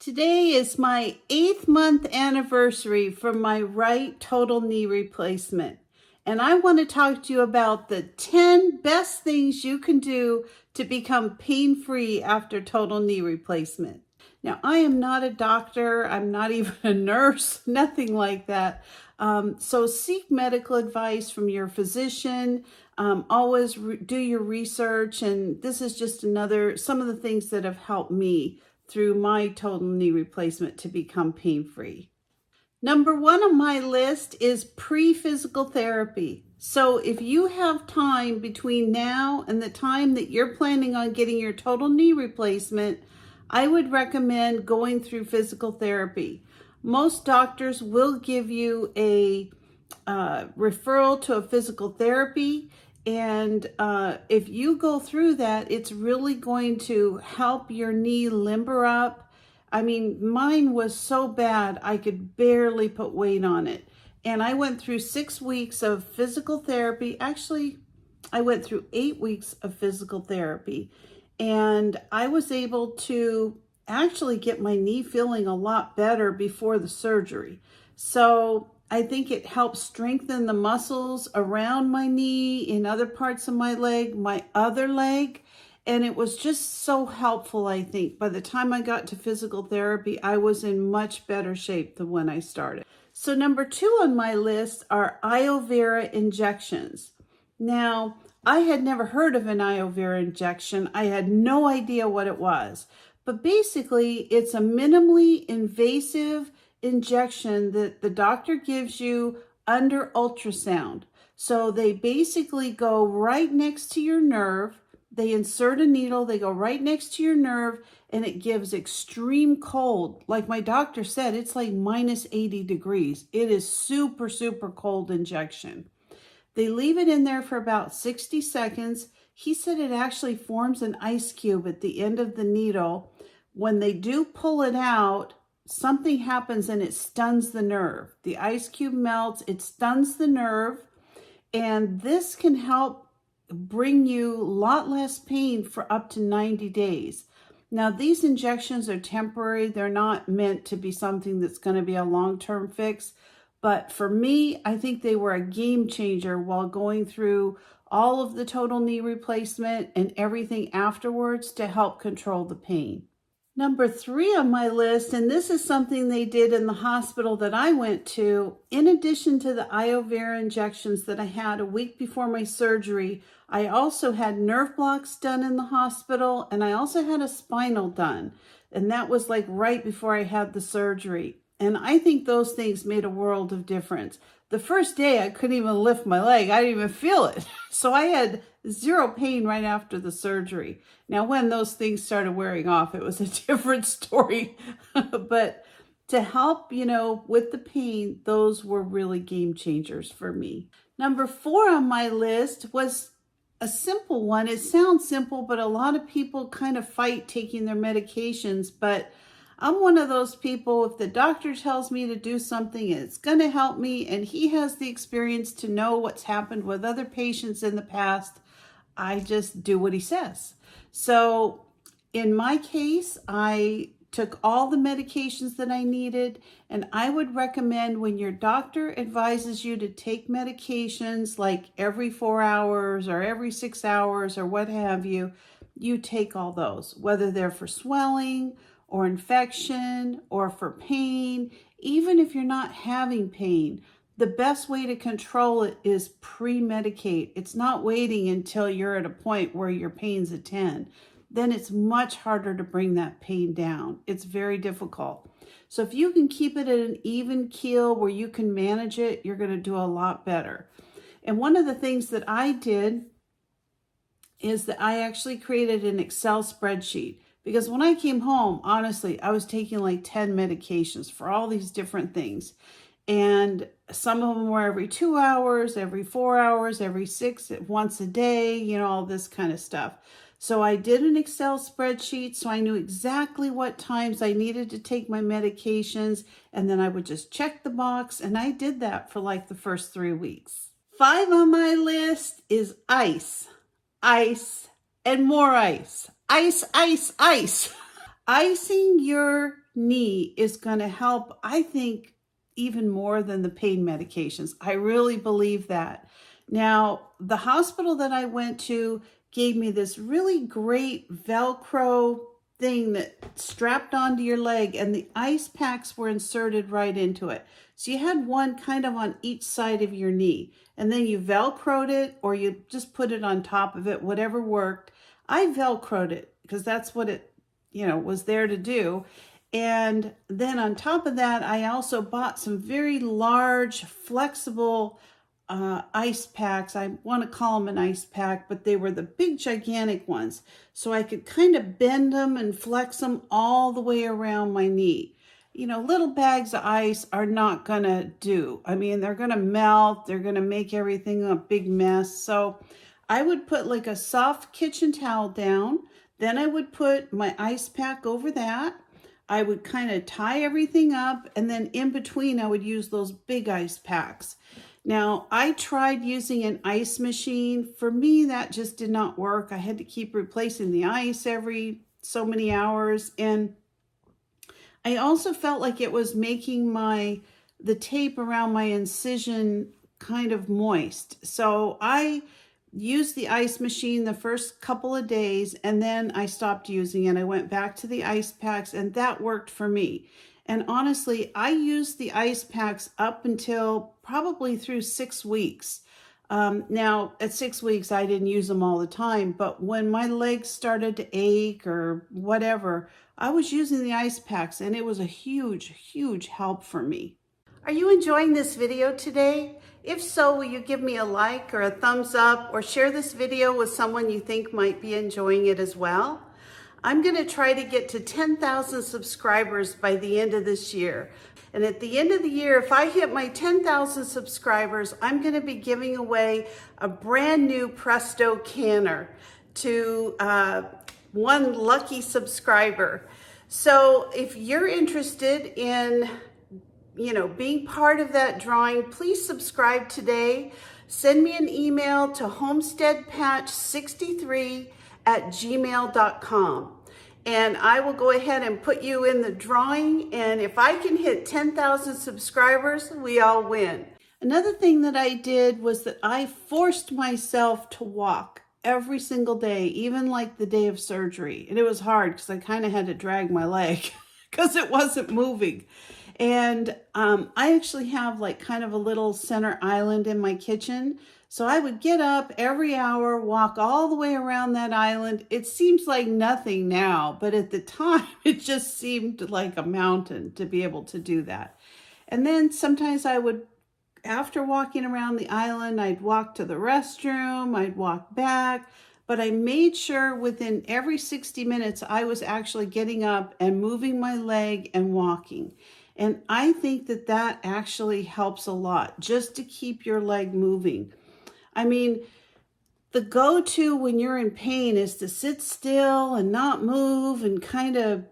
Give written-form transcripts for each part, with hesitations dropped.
Today is my 8th month anniversary from my right total knee replacement. And I want to talk to you about the 10 best things you can do to become pain-free after total knee replacement. Now, I am not a doctor. I'm not even a nurse, nothing like that. So seek medical advice from your physician. Always do your research. And this is just some of the things that have helped me through my total knee replacement to become pain-free. Number 1 on my list is pre-physical therapy. So if you have time between now and the time that you're planning on getting your total knee replacement, I would recommend going through physical therapy. Most doctors will give you a referral to a physical therapy. And if you go through that, it's really going to help your knee limber up. I mean, mine was so bad, I could barely put weight on it. And I went through 6 weeks of physical therapy. Actually, I went through 8 weeks of physical therapy. And I was able to actually get my knee feeling a lot better before the surgery. So I think it helps strengthen the muscles around my knee, in other parts of my leg, my other leg. And it was just so helpful, I think. By the time I got to physical therapy, I was in much better shape than when I started. So number 2 on my list are IOV injections. Now, I had never heard of an IOV injection. I had no idea what it was. But basically, it's a minimally invasive injection that the doctor gives you under ultrasound. So they basically go right next to your nerve. They insert a needle, they go right next to your nerve, and it gives extreme cold. Like my doctor said, it's like minus 80 degrees. It is super, super cold injection. They leave it in there for about 60 seconds. He said it actually forms an ice cube at the end of the needle. When they do pull it out, something happens and it stuns the nerve. The ice cube melts, it stuns the nerve, and this can help bring you a lot less pain for up to 90 days. Now, these injections are temporary. They're not meant to be something that's going to be a long-term fix. But for me, I think they were a game changer while going through all of the total knee replacement and everything afterwards to help control the pain. Number 3 on my list, and this is something they did in the hospital that I went to, in addition to the IOV injections that I had a week before my surgery, I also had nerve blocks done in the hospital, and I also had a spinal done. And that was like right before I had the surgery. And I think those things made a world of difference. The first day, I couldn't even lift my leg. I didn't even feel it. So I had zero pain right after the surgery. Now, when those things started wearing off, it was a different story. But to help, with the pain, those were really game changers for me. Number 4 on my list was a simple one. It sounds simple, but a lot of people kind of fight taking their medications. But I'm one of those people, if the doctor tells me to do something, it's going to help me, and he has the experience to know what's happened with other patients in the past, I just do what he says. So in my case, I took all the medications that I needed, and I would recommend when your doctor advises you to take medications like every 4 hours or every 6 hours or what have you, you take all those, whether they're for swelling or infection or for pain. Even if you're not having pain, the best way to control it is pre-medicate. It's not waiting until you're at a point where your pain's a 10. Then it's much harder to bring that pain down. It's very difficult. So if you can keep it at an even keel where you can manage it, you're going to do a lot better. And one of the things that I did is that I actually created an Excel spreadsheet. Because when I came home, honestly, I was taking like 10 medications for all these different things. And some of them were every 2 hours, every 4 hours, every 6, once a day, all this kind of stuff. So I did an Excel spreadsheet so I knew exactly what times I needed to take my medications. And then I would just check the box. And I did that for like the first 3 weeks. 5 on my list is ice, ice, and more ice. Ice, ice, ice. Icing your knee is going to help, I think, even more than the pain medications. I really believe that. Now, the hospital that I went to gave me this really great Velcro thing that strapped onto your leg, and the ice packs were inserted right into it. So you had one kind of on each side of your knee, and then you Velcroed it, or you just put it on top of it, whatever worked. I Velcroed it because that's what it, was there to do. And then on top of that, I also bought some very large, flexible ice packs. I want to call them an ice pack, but they were the big, gigantic ones. So I could kind of bend them and flex them all the way around my knee. Little bags of ice are not going to do. I mean, they're going to melt. They're going to make everything a big mess. So I would put like a soft kitchen towel down. Then I would put my ice pack over that. I would kind of tie everything up, and then in between I would use those big ice packs. Now, I tried using an ice machine. For me, that just did not work. I had to keep replacing the ice every so many hours, and I also felt like it was making the tape around my incision kind of moist. So I used the ice machine the first couple of days, and then I stopped using it. I went back to the ice packs, and that worked for me. And honestly, I used the ice packs up until probably through 6 weeks. Now, at 6 weeks, I didn't use them all the time, but when my legs started to ache or whatever, I was using the ice packs, and it was a huge, huge help for me. Are you enjoying this video today? If so, will you give me a like or a thumbs up, or share this video with someone you think might be enjoying it as well? I'm going to try to get to 10,000 subscribers by the end of this year. And at the end of the year, if I hit my 10,000 subscribers, I'm going to be giving away a brand new Presto canner to one lucky subscriber. So if you're interested in being part of that drawing, please subscribe today. Send me an email to homesteadpatch63@gmail.com. And I will go ahead and put you in the drawing. And if I can hit 10,000 subscribers, we all win. Another thing that I did was that I forced myself to walk every single day, even like the day of surgery. And it was hard because I kind of had to drag my leg because it wasn't moving. And I actually have like kind of a little center island in my kitchen. So I would get up every hour, walk all the way around that island. It seems like nothing now, but at the time it just seemed like a mountain to be able to do that. And then sometimes I would, after walking around the island, I'd walk to the restroom, I'd walk back, but I made sure within every 60 minutes I was actually getting up and moving my leg and walking. And I think that that actually helps a lot, just to keep your leg moving. I mean, the go-to when you're in pain is to sit still and not move and kind of,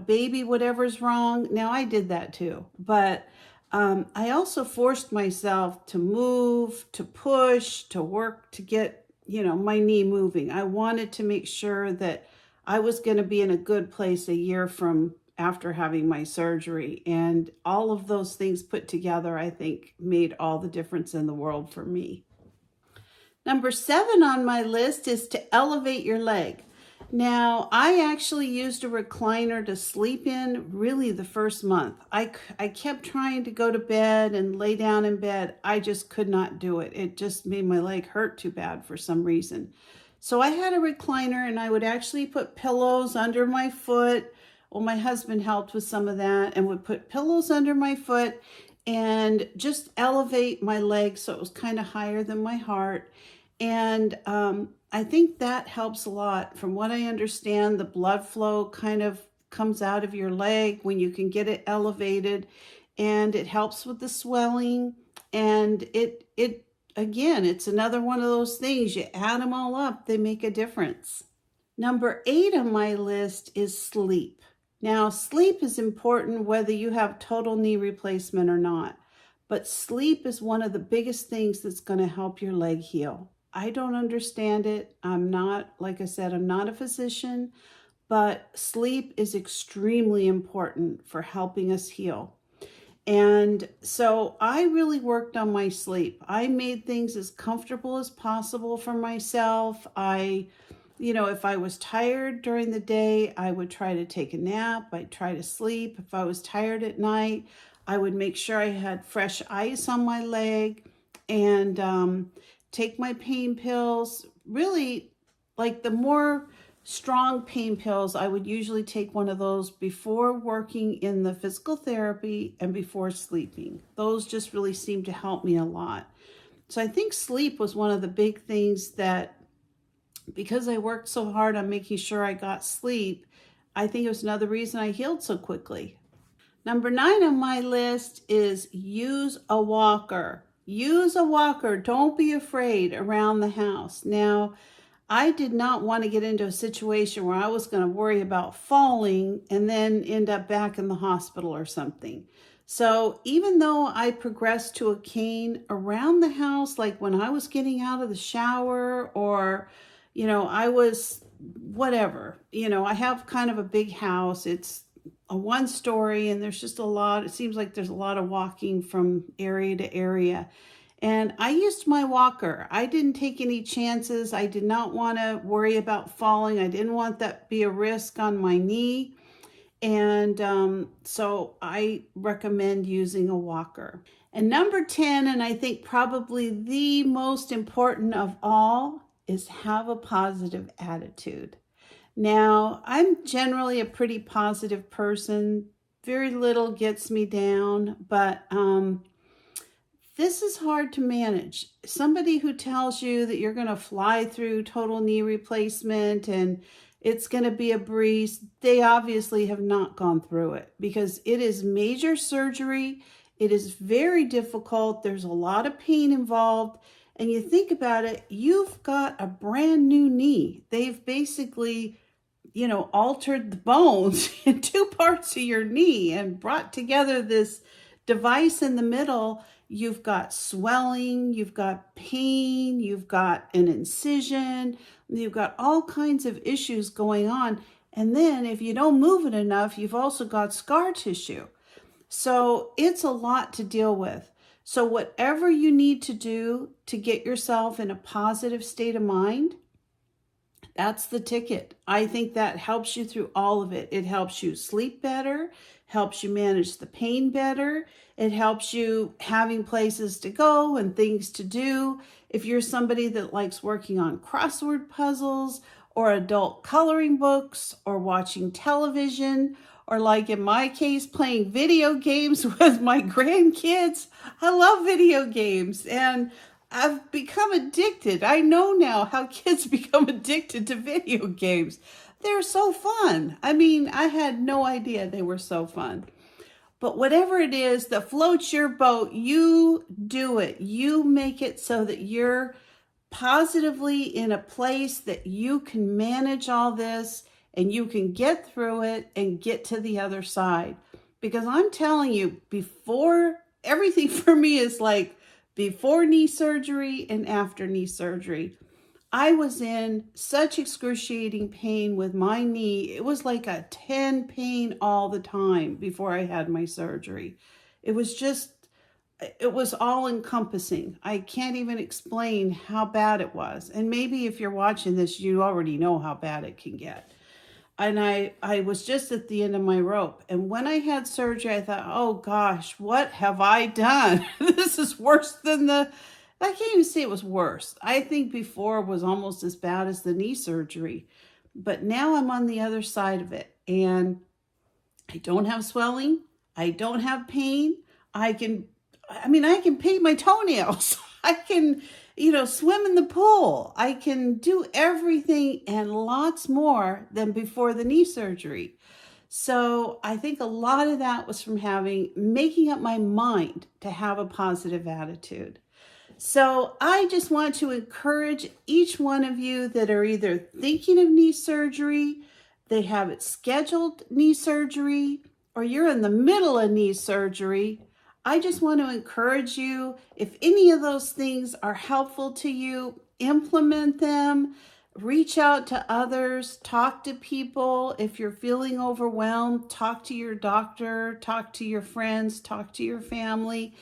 baby whatever's wrong. Now, I did that too, but I also forced myself to move, to push, to work, to get, my knee moving. I wanted to make sure that I was going to be in a good place a year from after having my surgery. And all of those things put together, I think, made all the difference in the world for me. Number 7 on my list is to elevate your leg. Now, I actually used a recliner to sleep in really the first month. I kept trying to go to bed and lay down in bed. I just could not do it. It just made my leg hurt too bad for some reason. So I had a recliner, and I would actually put pillows under my foot. Well, my husband helped with some of that, and would put pillows under my foot and just elevate my leg so it was kind of higher than my heart. And I think that helps a lot. From what I understand, the blood flow kind of comes out of your leg when you can get it elevated, and it helps with the swelling. And it again, it's another one of those things. You add them all up, they make a difference. Number 8 on my list is sleep. Now, sleep is important whether you have total knee replacement or not, but sleep is one of the biggest things that's going to help your leg heal. I don't understand it. I'm not, like I said, I'm not a physician, but sleep is extremely important for helping us heal. And so I really worked on my sleep. I made things as comfortable as possible for myself. If I was tired during the day, I would try to take a nap. I'd try to sleep. If I was tired at night, I would make sure I had fresh ice on my leg and take my pain pills. Really, like the more strong pain pills, I would usually take one of those before working in the physical therapy and before sleeping. Those just really seem to help me a lot. So I think sleep was one of the big things that, because I worked so hard on making sure I got sleep, I think it was another reason I healed so quickly. Number 9 on my list is use a walker. Use a walker. Don't be afraid around the house. Now, I did not want to get into a situation where I was going to worry about falling and then end up back in the hospital or something. So even though I progressed to a cane around the house, like when I was getting out of the shower or, I was whatever, I have kind of a big house. It's a 1-story and there's just it seems like there's a lot of walking from area to area. And I used my walker. I didn't take any chances. I did not want to worry about falling. I didn't want that to be a risk on my knee. And so I recommend using a walker. And number 10, and I think probably the most important of all, is have a positive attitude. Now, I'm generally a pretty positive person. Very little gets me down, but this is hard to manage. Somebody who tells you that you're going to fly through total knee replacement and it's going to be a breeze, they obviously have not gone through it, because it is major surgery. It is very difficult. There's a lot of pain involved. And you think about it, you've got a brand new knee. They've basically, altered the bones in 2 parts of your knee and brought together this device in the middle. You've got swelling, you've got pain, you've got an incision, you've got all kinds of issues going on. And then if you don't move it enough, you've also got scar tissue. So it's a lot to deal with. So whatever you need to do to get yourself in a positive state of mind, that's the ticket. I think that helps you through all of it. It helps you sleep better, helps you manage the pain better. It helps you having places to go and things to do. If you're somebody that likes working on crossword puzzles or adult coloring books or watching television, or like in my case, playing video games with my grandkids. I love video games and I've become addicted. I know now how kids become addicted to video games. They're so fun. I mean, I had no idea they were so fun. But whatever it is that floats your boat, you do it. You make it so that you're positively in a place that you can manage all this and you can get through it and get to the other side. Because I'm telling you, before, everything for me is like before knee surgery and after knee surgery. I was in such excruciating pain with my knee. It was like a 10 pain all the time before I had my surgery. It was all encompassing. I can't even explain how bad it was. And maybe if you're watching this, you already know how bad it can get. And I was just at the end of my rope. And when I had surgery, I thought, oh gosh, what have I done? This is worse than I can't even say it was worse. I think before was almost as bad as the knee surgery. But now I'm on the other side of it. And I don't have swelling. I don't have pain. I can paint my toenails. I can, swim in the pool. I can do everything and lots more than before the knee surgery. So I think a lot of that was from making up my mind to have a positive attitude. So I just want to encourage each one of you that are either thinking of knee surgery, they have it scheduled knee surgery, or you're in the middle of knee surgery. I just want to encourage you, if any of those things are helpful to you, implement them. reach out to others, talk to people. If you're feeling overwhelmed, talk to your doctor, talk to your friends, talk to your family,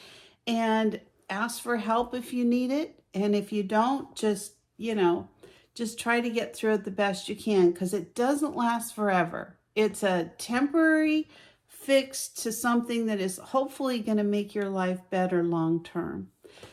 and ask for help if you need it. And if you don't, just try to get through it the best you can, because it doesn't last forever. It's a temporary fix to something that is hopefully going to make your life better long term.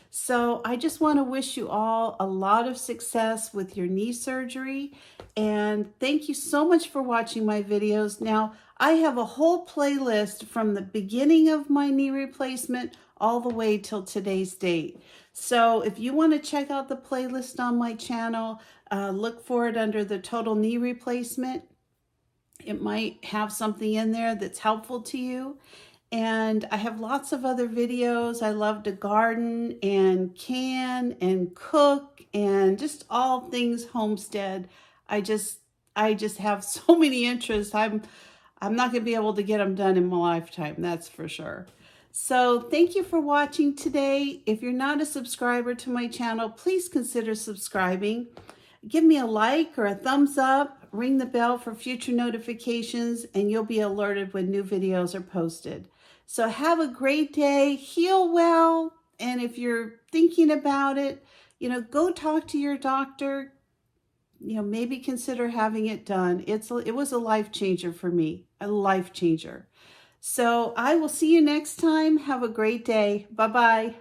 So I just want to wish you all a lot of success with your knee surgery. And thank you so much for watching my videos. Now, I have a whole playlist from the beginning of my knee replacement all the way till today's date. So if you want to check out the playlist on my channel, look for it under the total knee replacement. It might have something in there that's helpful to you. And I have lots of other videos. I love to garden and can and cook and just all things homestead. I just have so many interests. I'm not going to be able to get them done in my lifetime, that's for sure. So thank you for watching today. If you're not a subscriber to my channel, please consider subscribing. Give me a like or a thumbs up, ring the bell for future notifications, and you'll be alerted when new videos are posted. So have a great day, heal well, and if you're thinking about it, go talk to your doctor. Maybe consider having it done. It was a life changer for me, a life changer. So I will see you next time. Have a great day. Bye-bye.